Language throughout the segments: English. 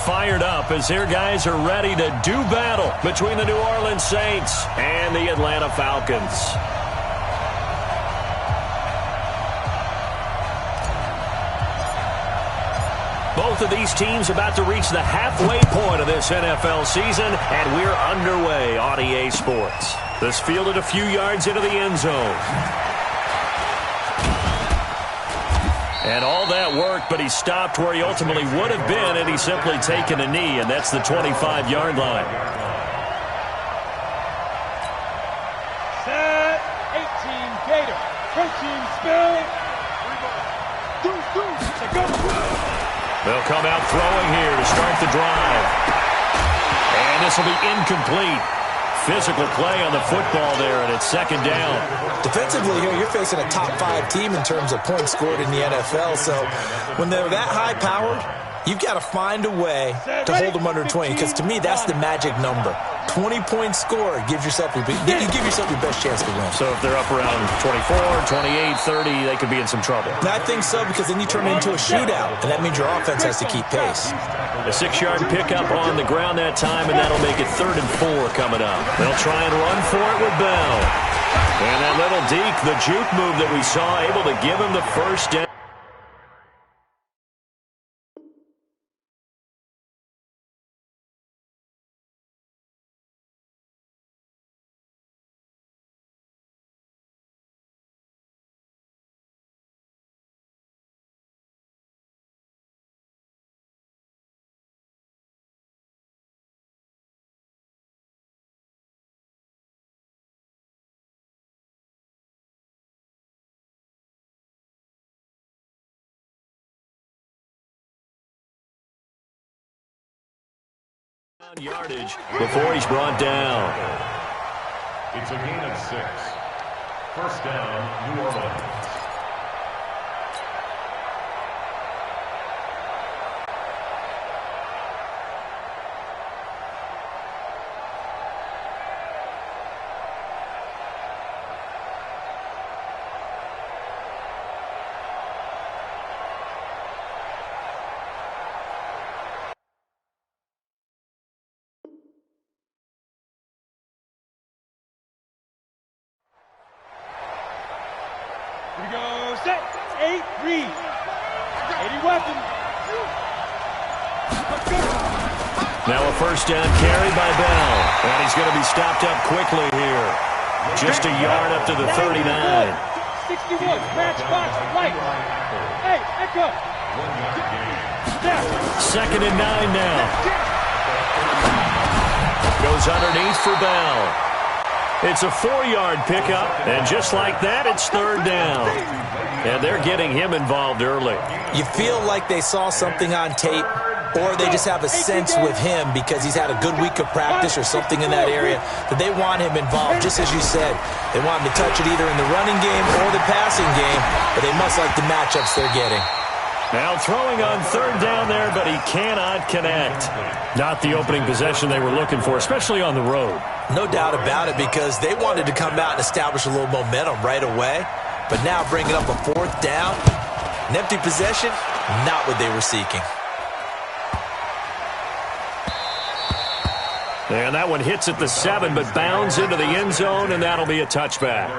fired up as their guys are ready to do battle between the New Orleans Saints and the Atlanta Falcons. Both of these teams about to reach the halfway point of this NFL season, and we're underway on EA Sports. This fielded a few yards into the end zone. And all that worked, but he stopped where he ultimately would have been had he simply taken a knee, and that's the 25-yard line. Set, 18, Gator, protein spill. They'll come out throwing here to start the drive. And this will be incomplete. Physical play on the football there, and it's second down. Defensively here, you're facing a top-5 team in terms of points scored in the NFL. So when they're that high-powered, you've got to find a way to hold them under 20, because to me, that's the magic number. 20-point score gives yourself you give yourself your best chance to win. So if they're up around 24, 28, 30, they could be in some trouble. And I think so, because then you turn it into a shootout, and that means your offense has to keep pace. A 6-yard pickup on the ground that time, and that'll make it 3rd and 4 coming up. They'll try and run for it with Bell. And that little deke, the juke move that we saw, able to give him the first down. Yardage before he's brought down. It's a gain of 6. First down, New Orleans. Here we go, set, 8, read. 80 weapon. Now a first down carry by Bell. And he's going to be stopped up quickly here. Just a yard up to the 39. 61, match box, right. Hey, echo. 2nd and 9 now. Goes underneath for Bell. It's a 4-yard pickup, and just like that, it's 3rd down. And they're getting him involved early. You feel like they saw something on tape, or they just have a sense with him because he's had a good week of practice or something in that area that they want him involved, just as you said. They want him to touch it either in the running game or the passing game, but they must like the matchups they're getting. Now throwing on 3rd down there, but he cannot connect. Not the opening possession they were looking for, especially on the road. No doubt about it, because they wanted to come out and establish a little momentum right away. But now bringing up a 4th down, an empty possession, not what they were seeking. And that one hits at the 7, but bounds into the end zone, and that'll be a touchback.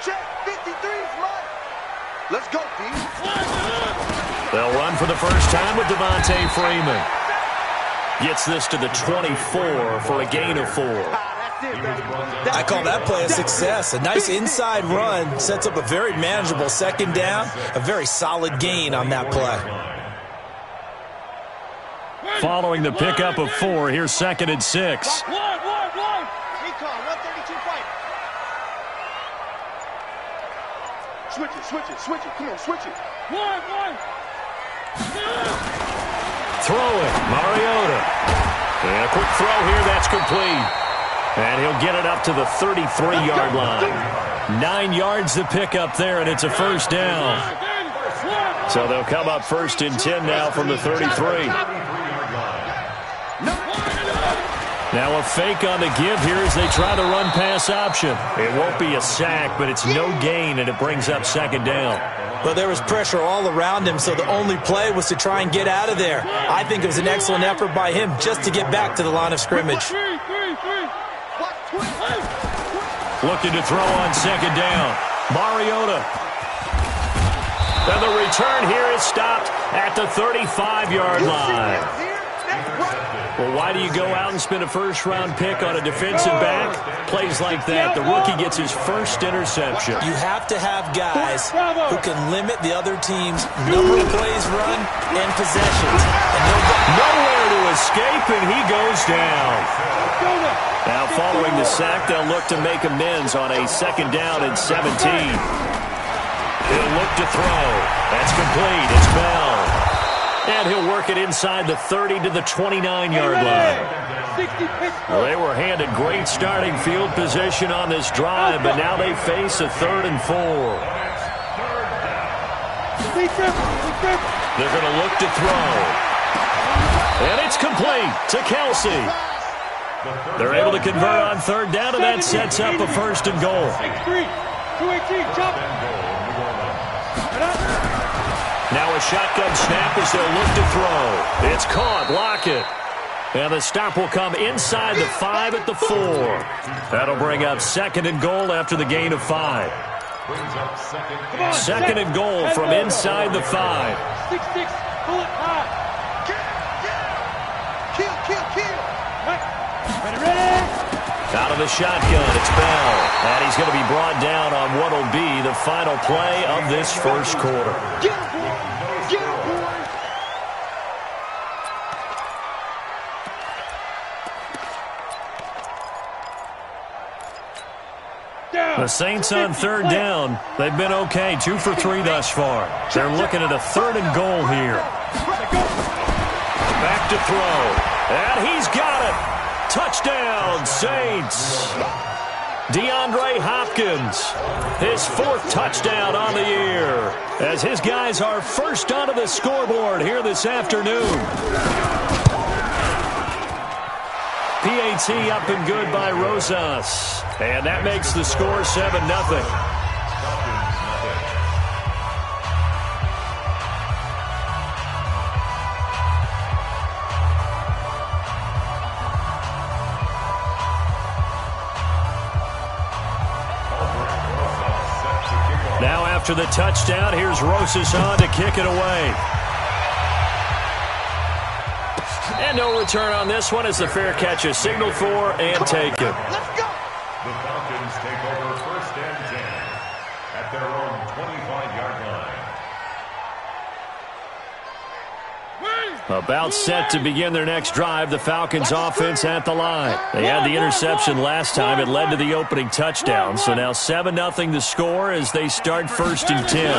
Check 53's mine. Let's go, D. They'll run for the first time with Devontae Freeman. Gets this to the 24 for a gain of 4. I call that play a success. A nice inside run sets up a very manageable 2nd down. A very solid gain on that play. Following the pickup of 4, here's 2nd and 6. Recon, 132 fight. Switch it. Come on, switch it. Throwing, Mariota. And a quick throw here, that's complete. And he'll get it up to the 33-yard line. 9 yards to pick up there, and it's a first down. So they'll come up 1st and 10 now from the 33. Now a fake on the give here as they try the run-pass option. It won't be a sack, but it's no gain, and it brings up second down. Well, there was pressure all around him, so the only play was to try and get out of there. I think it was an excellent effort by him just to get back to the line of scrimmage. Looking to throw on second down. Mariota. And the return here is stopped at the 35-yard line. Well, why do you go out and spend a first-round pick on a defensive back? Plays like that, the rookie gets his first interception. You have to have guys who can limit the other team's number of plays run and possessions. And nowhere to escape, and he goes down. Now, following the sack, they'll look to make amends on a second down and 17. He'll look to throw. That's complete. It's Bell. And he'll work it inside the 30 to the 29-yard line. Well, they were handed great starting field position on this drive, but now they face a 3rd and 4. They're going to look to throw. And it's complete to Kelsey. They're able to convert on 3rd down, and that sets up a 1st and goal. 6-3, 2-18, chop. Now a shotgun snap as they'll look to throw. It's caught. Lockett. And the stop will come inside the 5 at the 4. That'll bring up 2nd and goal after the gain of 5. 2nd and goal from inside the 5. 6-6, pull it high. Kill. Ready. Out of the shotgun, it's Bell. And he's going to be brought down on what will be the final play of this first quarter. Get him, boy. The Saints on 3rd down. They've been okay, 2 for 3 thus far. They're looking at a 3rd and goal here. Back to throw. And he's got it. Touchdown, Saints. DeAndre Hopkins, his 4th touchdown on the year, as his guys are first onto the scoreboard here this afternoon. PAT up and good by Rosas. And that makes the score 7-0. Now after the touchdown, here's Rosas on to kick it away. And no return on this one as the fair catch is signaled for and taken. Let's go. The Falcons take over 1st and 10 at their own 25-yard line. About set to begin their next drive, the Falcons offense at the line. They had the interception last time. It led to the opening touchdown. So now 7-0 the score as they start 1st and 10.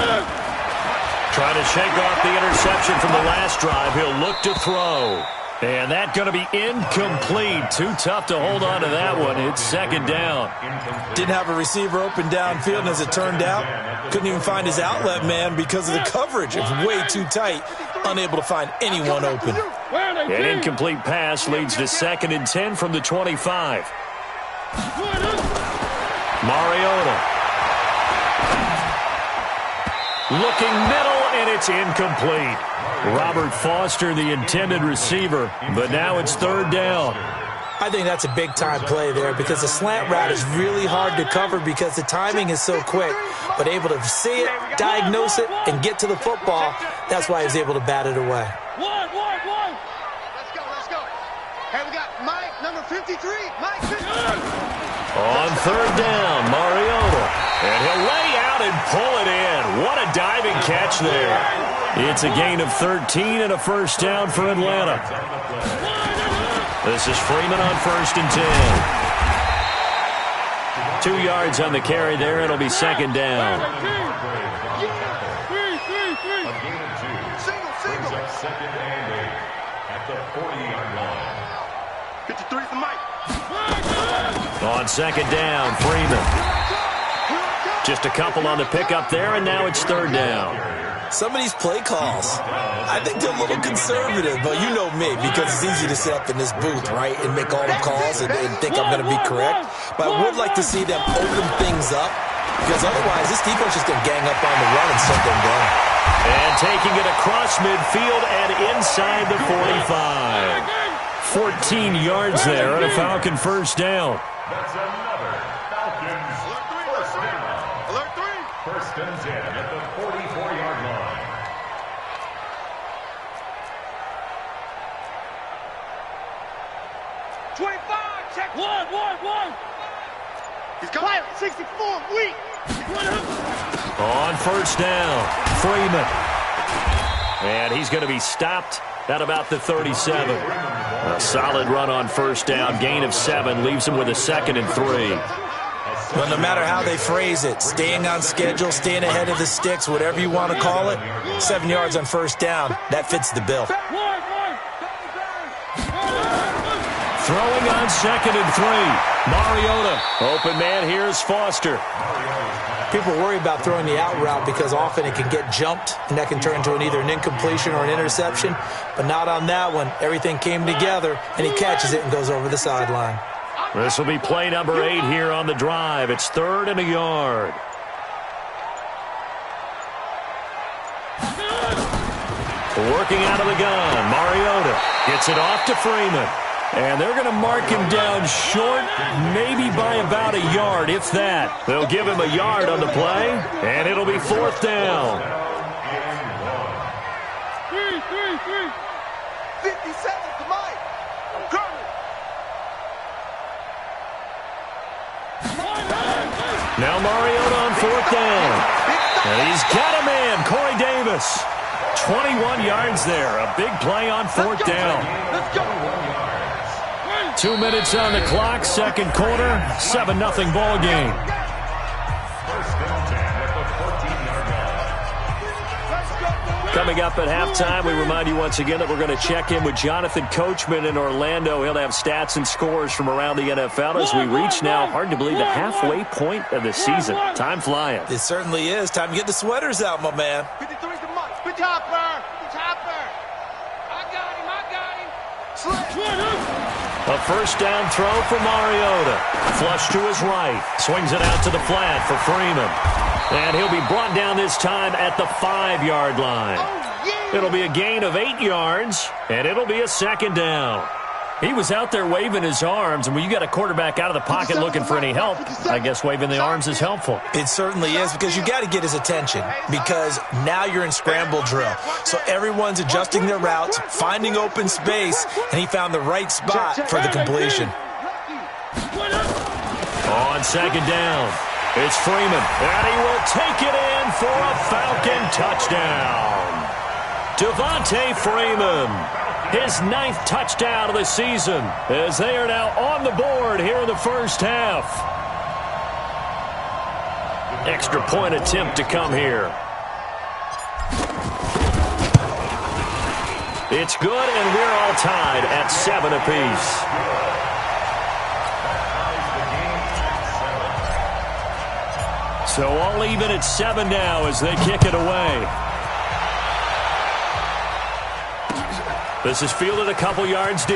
Trying to shake off the interception from the last drive. He'll look to throw. And that's going to be incomplete. Too tough to hold on to that one. It's 2nd down. Didn't have a receiver open downfield, and as it turned out, couldn't even find his outlet man because of the coverage. It was way too tight, unable to find anyone open. An incomplete pass leads to 2nd and 10 from the 25. Mariota. Looking middle, and it's incomplete. Robert Foster, the intended receiver, but now it's 3rd down. I think that's a big-time play there because the slant route is really hard to cover because the timing is so quick. But able to see it, diagnose it, and get to the football, that's why he was able to bat it away. One. Let's go. Hey, we got Mike, number 53. Mike 53. On 3rd down, Mariota. And he'll lay out and pull it in. What a diving catch there. It's a gain of 13 and a 1st down for Atlanta. This is Freeman on 1st and 10. 2 yards on the carry there. It'll be 2nd down. A gain of 2. Brings up 2nd and 8 at the 40-yard line. 53 for Mike. On 2nd down, Freeman. Just a couple on the pickup there, and now it's 3rd down. Some of these play calls, I think they're a little conservative, but you know me, because it's easy to sit up in this booth, right, and make all the calls and think I'm going to be correct. But I would like to see them open things up, because otherwise this defense is going to gang up on the run and shut them down. And taking it across midfield and inside the 45. 14 yards there and a Falcon first down. That's another Falcons first down. Alert 3. First and 10 at the 44-yard line. Check. One. He's coming. 64, weak. On first down, Freeman. And he's going to be stopped at about the 37. A solid run on first down, gain of 7, leaves him with a 2nd and 3. Well, no matter how they phrase it, staying on schedule, staying ahead of the sticks, whatever you want to call it, 7 yards on first down, that fits the bill. Throwing on 2nd and 3. Mariota. Open man, here's Foster. People worry about throwing the out route because often it can get jumped, and that can turn into either an incompletion or an interception. But not on that one. Everything came together, and he catches it and goes over the sideline. This will be play number 8 here on the drive. It's 3rd and a yard. Working out of the gun. Mariota gets it off to Freeman. And they're going to mark him down short, maybe by about a yard, if that. They'll give him a yard on the play, and it'll be 4th down. 50 seconds to Mike. I'm coming. Now Mariota on 4th down. And he's got a man, Corey Davis. 21 yards there. A big play on 4th down. Let's go. 2 minutes on the clock, 2nd quarter, 7-0 ball game. First and 10 at the 14-yard line. Coming up at halftime, we remind you once again that we're going to check in with Jonathan Coachman in Orlando. He'll have stats and scores from around the NFL as we reach now, hard to believe, the halfway point of the season. Time flying. It certainly is. Time to get the sweaters out, my man. 53 to Mike. Good Hopper. I got him. A first down throw for Mariota. Flush to his right. Swings it out to the flat for Freeman. And he'll be brought down this time at the 5-yard line. It'll be a gain of 8 yards, and it'll be a 2nd down. He was out there waving his arms, and when you got a quarterback out of the pocket looking for any help, I guess waving the arms is helpful. It certainly is, because you got to get his attention, because now you're in scramble drill. So everyone's adjusting their routes, finding open space, and he found the right spot for the completion. On 2nd down, it's Freeman, and he will take it in for a Falcon touchdown. Devontae Freeman. His 9th touchdown of the season as they are now on the board here in the first half. Extra point attempt to come here. It's good, and we're all tied at 7 apiece. So all even at 7 now as they kick it away. This is fielded a couple yards deep.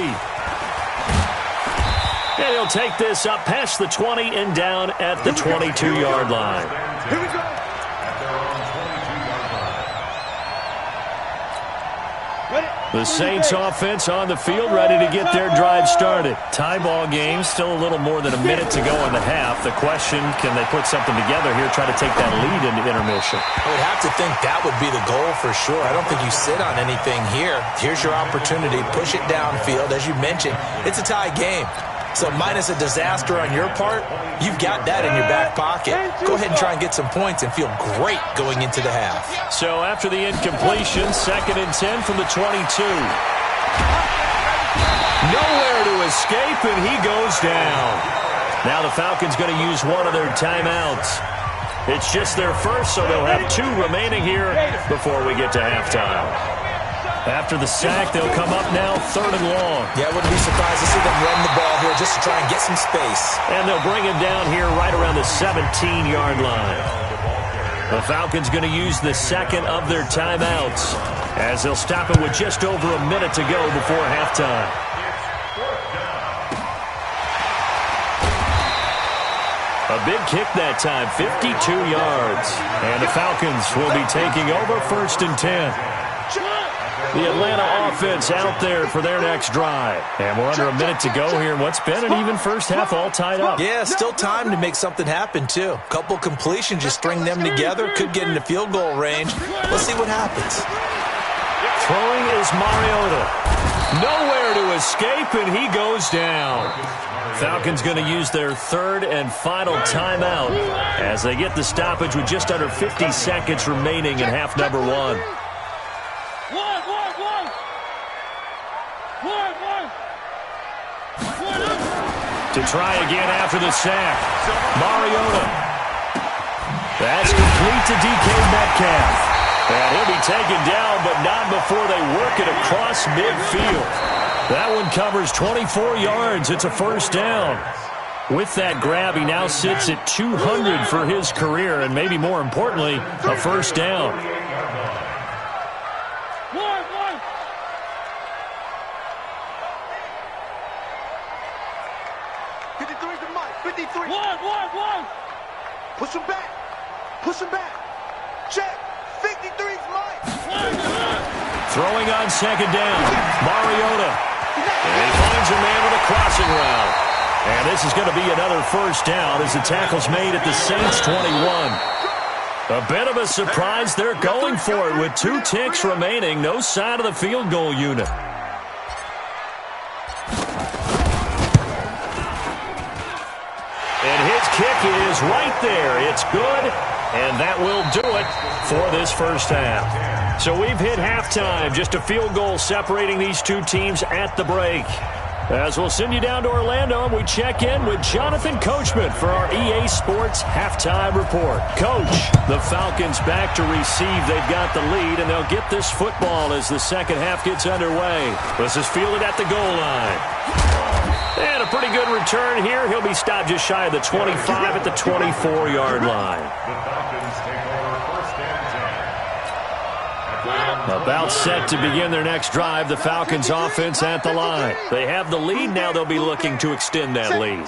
And he'll take this up past the 20 and down at the 22-yard line. Here we go. The Saints offense on the field, ready to get their drive started. Tie ball game, still a little more than a minute to go in the half. The question, can they put something together here, try to take that lead into intermission? I would have to think that would be the goal for sure. I don't think you sit on anything here. Here's your opportunity. Push it downfield. As you mentioned, it's a tie game. So minus a disaster on your part, you've got that in your back pocket. Go ahead and try and get some points and feel great going into the half. So after the incompletion, 2nd and 10 from the 22. Nowhere to escape, and he goes down. Now the Falcons going to use one of their timeouts. It's just their first, so they'll have 2 remaining here before we get to halftime. After the sack, they'll come up now 3rd and long. Yeah, I wouldn't be surprised to see them run the ball here just to try and get some space. And they'll bring him down here right around the 17-yard line. The Falcons going to use the second of their timeouts as they'll stop it with just over a minute to go before halftime. A big kick that time, 52 yards. And the Falcons will be taking over 1st and 10. The Atlanta offense out there for their next drive. And we're under a minute to go here in what's been an even first half, all tied up. Yeah, still time to make something happen, too. A couple completions, just string them together. Could get into field goal range. Let's see what happens. Throwing is Mariota. Nowhere to escape, and he goes down. Falcons going to use their third and final timeout as they get the stoppage with just under 50 seconds remaining in half number one. To try again after the sack. Mariota. That's complete to DK Metcalf. And he'll be taken down, but not before they work it across midfield. That one covers 24 yards. It's a first down. With that grab, he now sits at 200 for his career, and maybe more importantly, a first down. 53's the mic. 53. Push him back. Push him back. Check. 53's Mike. Throwing on second down. Mariota. And he finds a man with a crossing route. And this is going to be another first down as the tackle's made at the Saints 21. A bit of a surprise. They're going for it with 2 ticks remaining. No sign of the field goal unit. And his kick is right there. It's good, and that will do it for this first half. So we've hit halftime. Just a field goal separating these two teams at the break. As we'll send you down to Orlando, and we check in with Jonathan Coachman for our EA Sports Halftime Report. Coach, the Falcons back to receive. They've got the lead, and they'll get this football as the second half gets underway. This is fielded at the goal line. And a pretty good return here. He'll be stopped just shy of the 25 at the 24-yard line. About set to begin their next drive. The Falcons offense at the line. They have the lead. Now they'll be looking to extend that lead.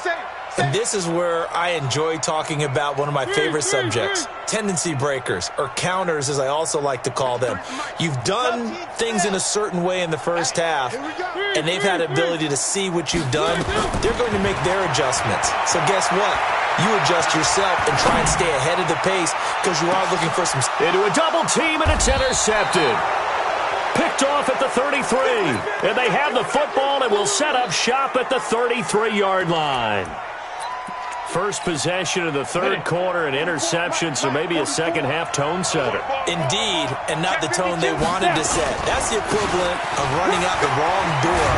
And this is where I enjoy talking about one of my favorite subjects, tendency breakers, or counters as I also like to call them. You've done things in a certain way in the first half, and they've had the ability to see what you've done. They're going to make their adjustments. So guess what? You adjust yourself and try and stay ahead of the pace because you are looking for some... Into a double team, and it's intercepted. Picked off at the 33. And they have the football and will set up shop at the 33-yard line. First possession of the third quarter, an interception, so maybe a second-half tone setter. Indeed, and not the tone they wanted to set. That's the equivalent of running out the wrong door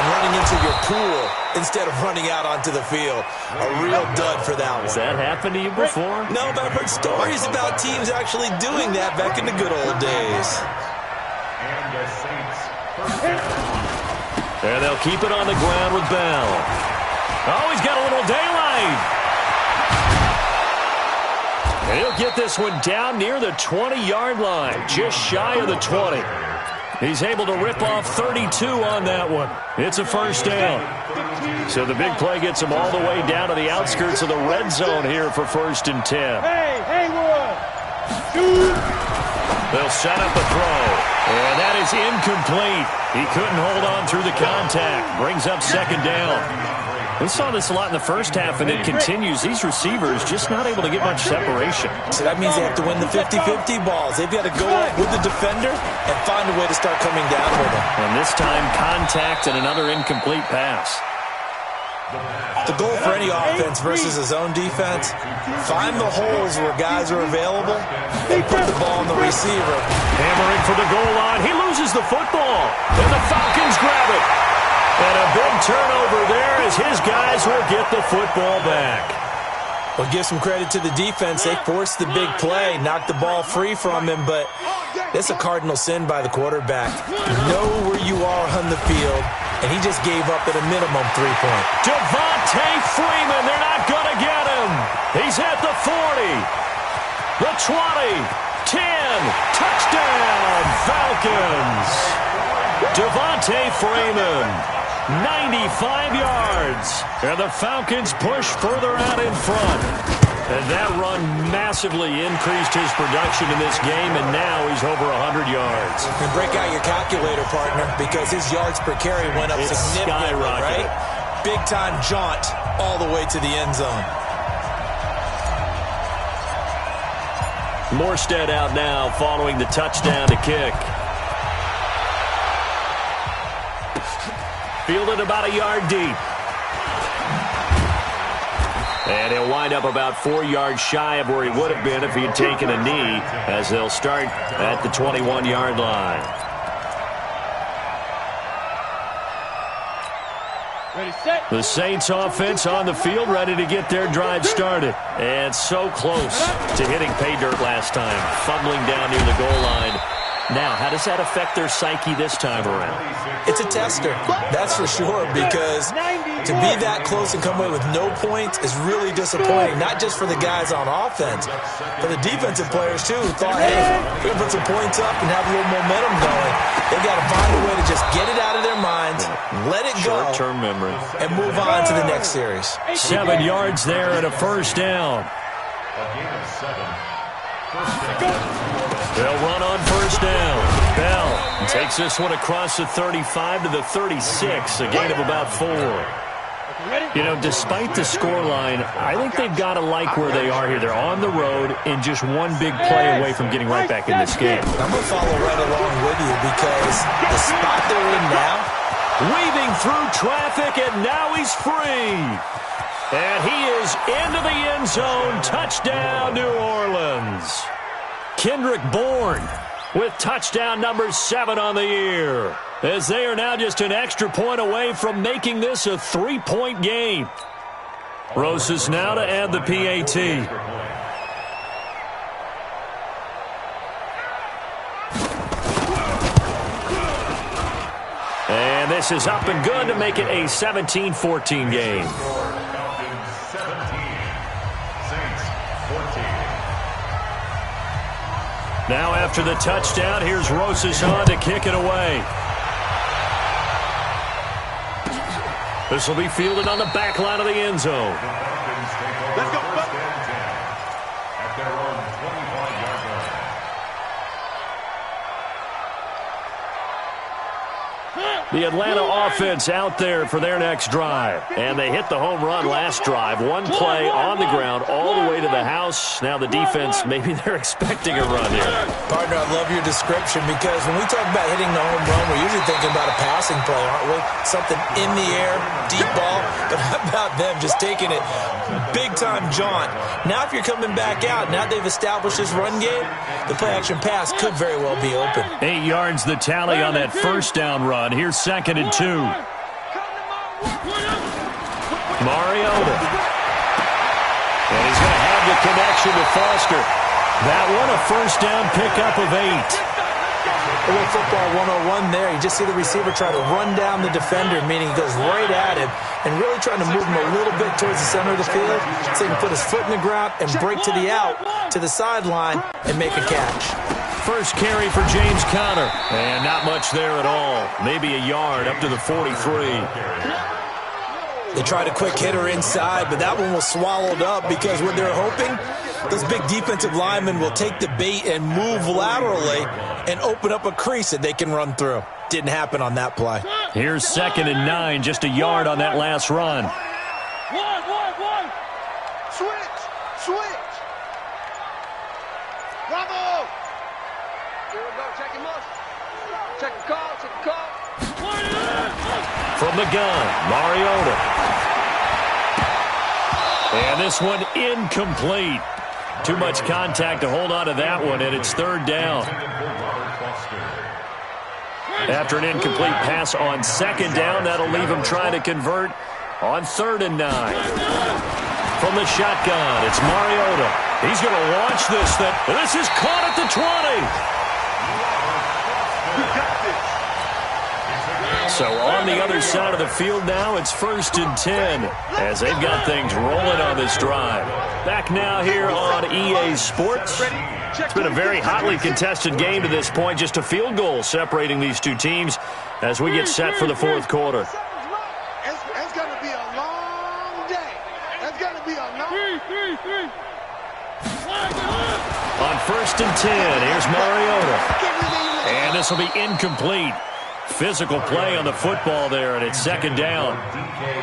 and running into your pool instead of running out onto the field. A real dud for that one. Has that happened to you before? No, but I've heard stories about teams actually doing that back in the good old days. And they'll keep it on the ground with Bell. Oh, he's got a little daylight. And he'll get this one down near the 20-yard line, just shy of the 20. He's able to rip off 32 on that one. It's a first down. So the big play gets him all the way down to the outskirts of the red zone here for 1st and 10. They'll set up a throw. And that is incomplete. He couldn't hold on through the contact. Brings up second down. We saw this a lot in the first half, and it continues. These receivers just not able to get much separation. So that means they have to win the 50-50 balls. They've got to go up with the defender and find a way to start coming down with them. And this time, contact and another incomplete pass. The goal for any offense versus a zone defense, find the holes where guys are available and put the ball on the receiver. Hammering for the goal line. He loses the football. And the Falcons grab it. And a big turnover there as his guys will get the football back. Well, give some credit to the defense. They forced the big play, knocked the ball free from him, but that's a cardinal sin by the quarterback. Know where you are on the field, and he just gave up at a minimum 3-point. Devontae Freeman, they're not going to get him. He's at the 40. The 20, 10, touchdown, Falcons. Devontae Freeman, 95 yards. And the Falcons push further out in front. And that run massively increased his production in this game, and now he's over 100 yards. And break out your calculator, partner, because his yards per carry went up significantly, right? Big-time jaunt all the way to the end zone. Morstead out now following the touchdown to kick. Fielded about a yard deep. And he'll wind up about 4 yards shy of where he would have been if he had taken a knee, as they'll start at the 21-yard line. Ready, set. The Saints offense on the field, ready to get their drive started. And so close to hitting pay dirt last time, fumbling down near the goal line. Now, how does that affect their psyche this time around? It's a tester, that's for sure, because to be that close and come away with no points is really disappointing, not just for the guys on offense, but the defensive players, too, who thought, hey, we're going to put some points up and have a little momentum going. They've got to find a way to just get it out of their minds, let it go, short-term memory, and move on to the next series. 7 yards there and a first down. A gain of 7. First down. They'll run on first down. Bell takes this one across the 35 to the 36, a gain of about 4. You know, despite the scoreline, I think they've got to like where they are here. They're on the road and just one big play away from getting right back in this game. I'm going to follow right along with you because the spot they're in now, weaving through traffic, and now he's free. And he is into the end zone. Touchdown, New Orleans. Kendrick Bourne with touchdown number 7 on the year, as they are now just an extra point away from making this a 3-point game. Rosas now to add the PAT. And this is up and good to make it a 17-14 game. Falcons 17, Saints 14. Now after the touchdown, here's Rosas on to kick it away. This will be fielded on the back line of the end zone. Let's go. At their own 25-yard line. The Atlanta offense out there for their next drive. And they hit the home run last drive. One play on the ground all the way to the house. Now the defense, maybe they're expecting a run here. Partner, I love your description because when we talk about hitting the home run, we're usually thinking about a passing play, aren't we? Something in the air, deep ball. But how about them just taking it big-time jaunt? Now if you're coming back out, now they've established this run game, the play-action pass could very well be open. 8 yards the tally on that first down run. Here's 2nd and 2. Mariota. And he's going to have the connection to Foster. That one a first down pickup of 8. A little football 101 there. You just see the receiver try to run down the defender, meaning he goes right at him and really trying to move him a little bit towards the center of the field so he can put his foot in the ground and break to the out, to the sideline, and make a catch. First carry for James Conner. And not much there at all. Maybe a yard up to the 43. They tried a quick hitter inside, but that one was swallowed up because what they're hoping, those big defensive linemen will take the bait and move laterally and open up a crease that they can run through. Didn't happen on that play. Here's 2nd and 9, just a yard on that last run. One. Switch. Bravo. Here we go. Check him up. Check the call. From the gun, Mariota. And this one incomplete. Too much contact to hold on to that one, and it's 3rd down. After an incomplete pass on 2nd down, that'll leave him trying to convert on 3rd and 9. From the shotgun, it's Mariota. He's going to launch this thing. This is caught at the 20. So on the other side of the field now, it's 1st and 10 as they've got things rolling on this drive. Back now here on EA Sports. It's been a very hotly contested game to this point. Just a field goal separating these two teams as we get set for the fourth quarter. It's going to be a long day. It's going to be a long day. On 1st and 10, here's Mariota. And this will be incomplete. Physical play on the football there, and it's 2nd down.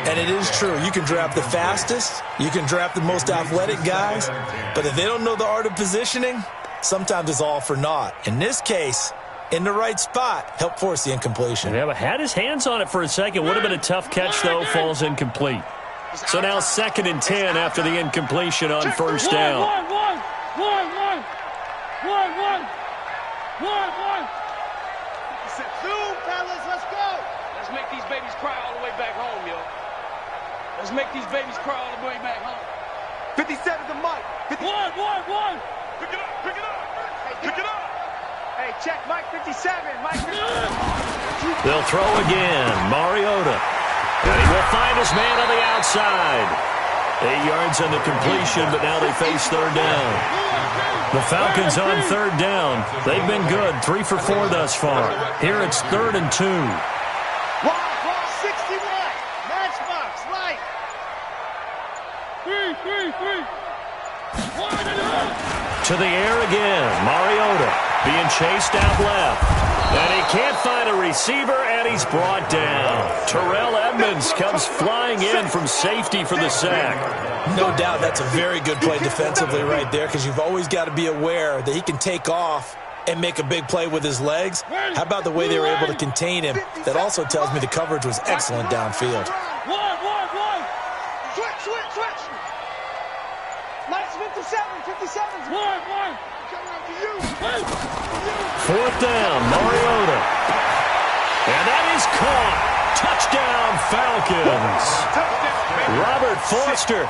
And it is true. You can draft the fastest. You can draft the most athletic guys. But if they don't know the art of positioning, sometimes it's all for naught. In this case, in the right spot, help force the incompletion. Yeah, but had his hands on it for a second. Would have been a tough catch, though. Falls incomplete. So now 2nd and 10 after the incompletion on 1st down. Zoom, fellas, let's go. Let's make these babies cry all the way back home, yo. Let's make these babies cry all the way back home. 57 to Mike. One. Pick it up. Pick it up. Hey, check Mike 57. Mike 57. They'll throw again. Mariota. And he will find his man on the outside. 8 yards on the completion, but now they face 3rd down. The Falcons on 3rd down. They've been good, 3 for 4 thus far. Here it's 3rd and 2. 61. Matchbox, right. 3. To the air again. Mariota being chased out left. And he can't find a receiver, and he's brought down. Terrell Edmonds comes flying in from safety for the sack. No doubt that's a very good play defensively right there, because you've always got to be aware that he can take off and make a big play with his legs. How about the way they were able to contain him? That also tells me the coverage was excellent downfield. One. Switch. Mike's 57. One. Coming up to you. 4th down, Mariota. And that is caught. Touchdown, Falcons. Robert Foster,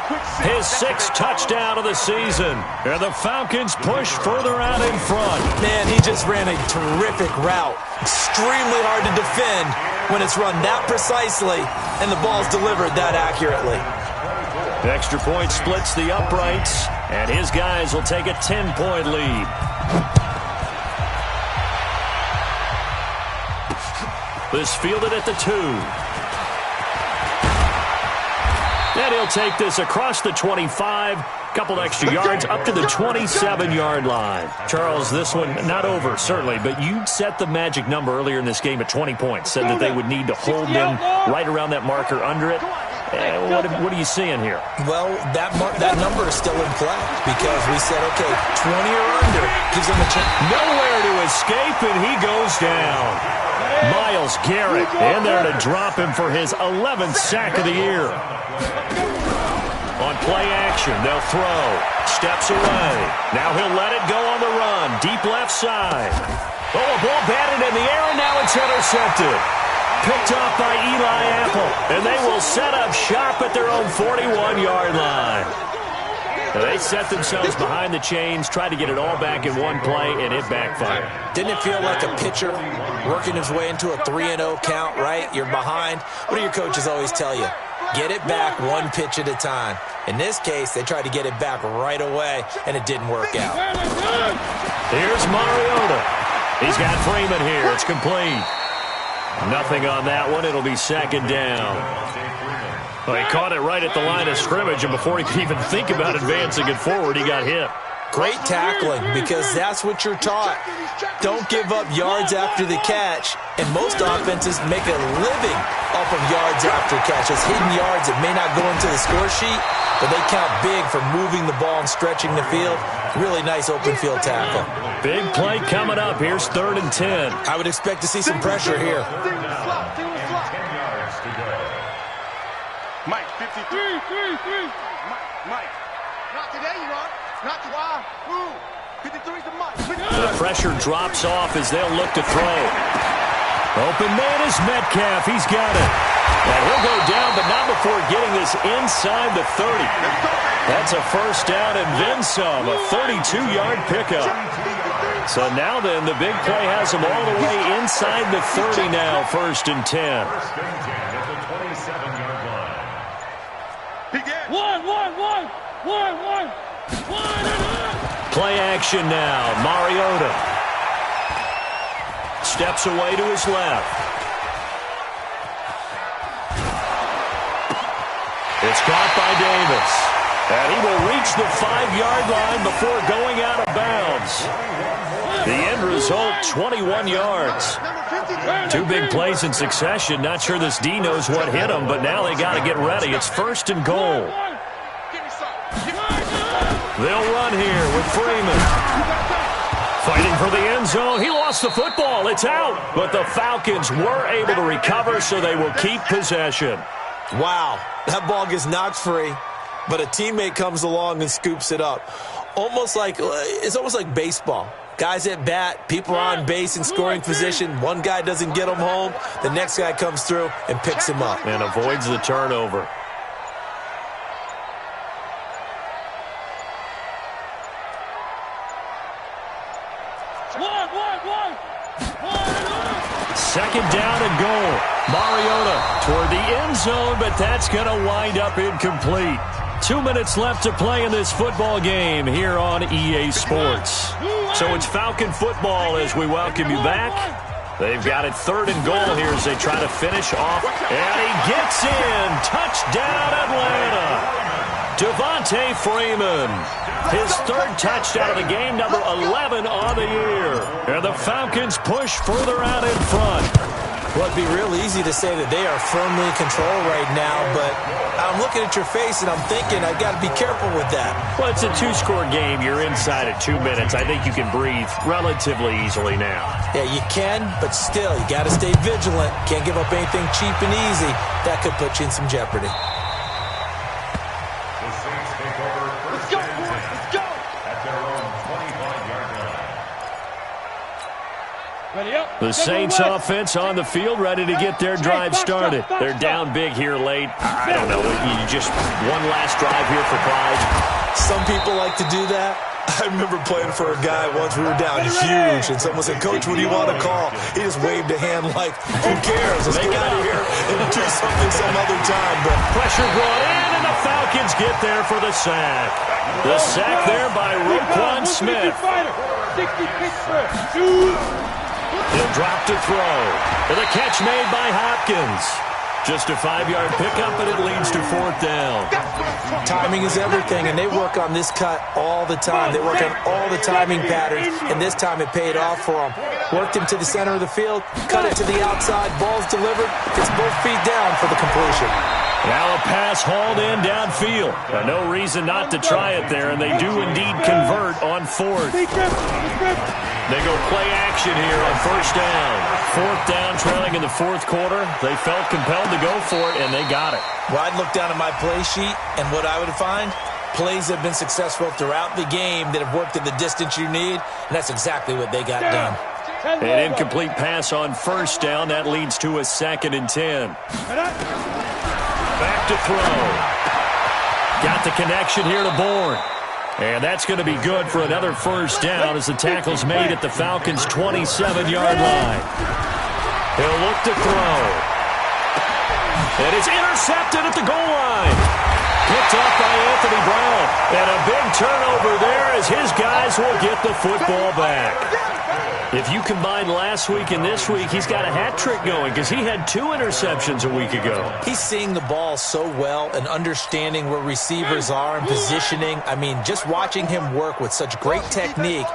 his 6th touchdown of the season. And the Falcons push further out in front. Man, he just ran a terrific route. Extremely hard to defend when it's run that precisely and the ball's delivered that accurately. Extra point splits the uprights, and his guys will take a 10-point lead. This fielded at the 2. And he'll take this across the 25. Couple extra yards up to the 27-yard line. Charles, this one not over, certainly, but you set the magic number earlier in this game at 20 points. Said that they would need to hold them right around that marker under it. What are you seeing here? Well, that number is still in play because we said, okay, 20 or under gives them a chance. Nowhere to escape, and he goes down. Myles Garrett in there to drop him for his 11th sack of the year. On play action, they'll throw. Steps away. Now he'll let it go on the run. Deep left side. Oh, a ball batted in the air, and now it's intercepted. Picked off by Eli Apple, and they will set up shop at their own 41-yard line. They set themselves behind the chains, tried to get it all back in one play, and it backfired. Didn't it feel like a pitcher working his way into a 3-0 count, right? You're behind. What do your coaches always tell you? Get it back one pitch at a time. In this case, they tried to get it back right away, and it didn't work out. Here's Mariota. He's got Freeman here. It's complete. Nothing on that one. It'll be 2nd down. Well, he caught it right at the line of scrimmage, and before he could even think about advancing it forward, he got hit. Great tackling, because that's what you're taught. Don't give up yards after the catch, and most offenses make a living off of yards after catches. Hidden yards that may not go into the score sheet, but they count big for moving the ball and stretching the field. Really nice open field tackle. Big play coming up. Here's 3rd and 10. I would expect to see some pressure here. Mike, 53. Mike. Not today, you are. Not today. Ooh. 53's the Mike. The pressure drops off as they'll look to throw. Open man is Metcalf. He's got it. And he'll go down, but not before getting this inside the 30. That's a 1st down and then some. A 32-yard pickup. So now then, the big play has them all the way inside the 30 now, 1st and 10. First and 10 at the 27-yard line. One. Play action now. Mariota steps away to his left. It's caught by Davis. And he will reach the 5-yard line before going out of bounds. The end result, 21 yards. 2 big plays in succession. Not sure this D knows what hit him, but now they got to get ready. It's 1st and goal. They'll run here with Freeman. Fighting for the end zone. He lost the football. It's out. But the Falcons were able to recover, so they will keep possession. Wow, that ball gets knocked free, but a teammate comes along and scoops it up. It's almost like baseball. Guys at bat, people are on base in scoring position. One guy doesn't get him home. The next guy comes through and picks him up. And avoids the turnover. Second down and goal. Mariota toward the end zone, but that's going to wind up incomplete. 2 minutes left to play in this football game here on EA Sports. So it's Falcon football as we welcome you back. They've got it 3rd and goal here as they try to finish off. And he gets in. Touchdown, Atlanta. Devontae Freeman. His 3rd touchdown of the game, number 11 on the year. And the Falcons push further out in front. Well, it'd be real easy to say that they are firmly in control right now, but I'm looking at your face and I'm thinking I've got to be careful with that. Well, it's a 2-score game. You're inside at 2 minutes. I think you can breathe relatively easily now. Yeah, you can, but still, you got to stay vigilant. Can't give up anything cheap and easy. That could put you in some jeopardy. The Saints offense on the field, ready to get their drive started. They're down big here late. I don't know. You just one last drive here for pride. Some people like to do that. I remember playing for a guy once. We were down huge, and someone said, "Coach, what do you want to call?" He just waved a hand like, "Who cares? Let's get out of here and do something some other time." But pressure brought in, and the Falcons get there for the sack. The sack there by Roquan Smith. He'll drop to throw. And the catch made by Hopkins. Just a 5-yard pickup, and it leads to 4th down. Timing is everything, and they work on this cut all the time. They work on all the timing patterns, and this time it paid off for them. Worked him to the center of the field, cut it to the outside, ball's delivered, gets both feet down for the completion. Now a pass hauled in downfield. No reason not to try it there, and they do indeed convert on 4th. They go play action here on 1st down. 4th down, trailing in the 4th quarter. They felt compelled to go for it, and they got it. Well, I'd look down at my play sheet, and what I would find, plays have been successful throughout the game that have worked at the distance you need, and that's exactly what they got done. An incomplete pass on 1st down. That leads to a 2nd and 10. Back to throw. Got the connection here to Bourne. And that's going to be good for another 1st down as the tackle's made at the Falcons' 27-yard line. He'll look to throw. And it's intercepted at the goal line. Picked up by Anthony Brown. And a big turnover there as his guys will get the football back. If you combine last week and this week, he's got a hat trick going because he had 2 interceptions a week ago. He's seeing the ball so well and understanding where receivers are and positioning. I mean, just watching him work with such great technique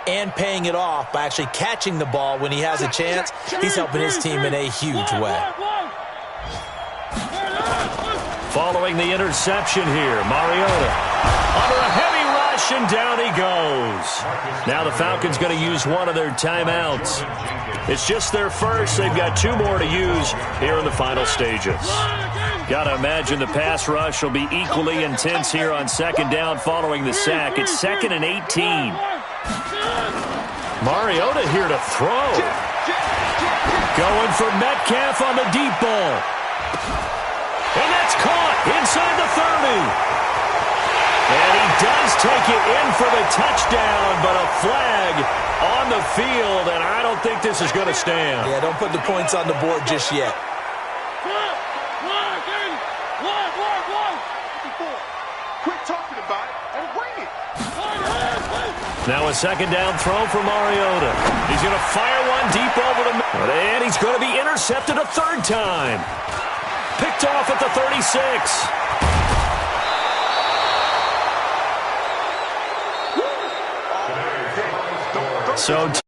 and paying it off by actually catching the ball when he has a chance, he's helping his team in a huge way. Following the interception here, Mariota under a heavy rush, and down he goes. Now the Falcons going to use one of their timeouts. It's just their first. They've got 2 more to use here in the final stages. Got to imagine the pass rush will be equally intense here on 2nd down following the sack. It's 2nd and 18. Mariota here to throw. Going for Metcalf on the deep ball. And that's caught inside the 30. And he does take it in for the touchdown, but a flag on the field, and I don't think this is going to stand. Yeah, don't put the points on the board just yet. Quit talking about it and bring it. Now a second down throw for Mariota. He's going to fire one deep over the middle, and he's going to be intercepted a third time. Picked off at the 36. So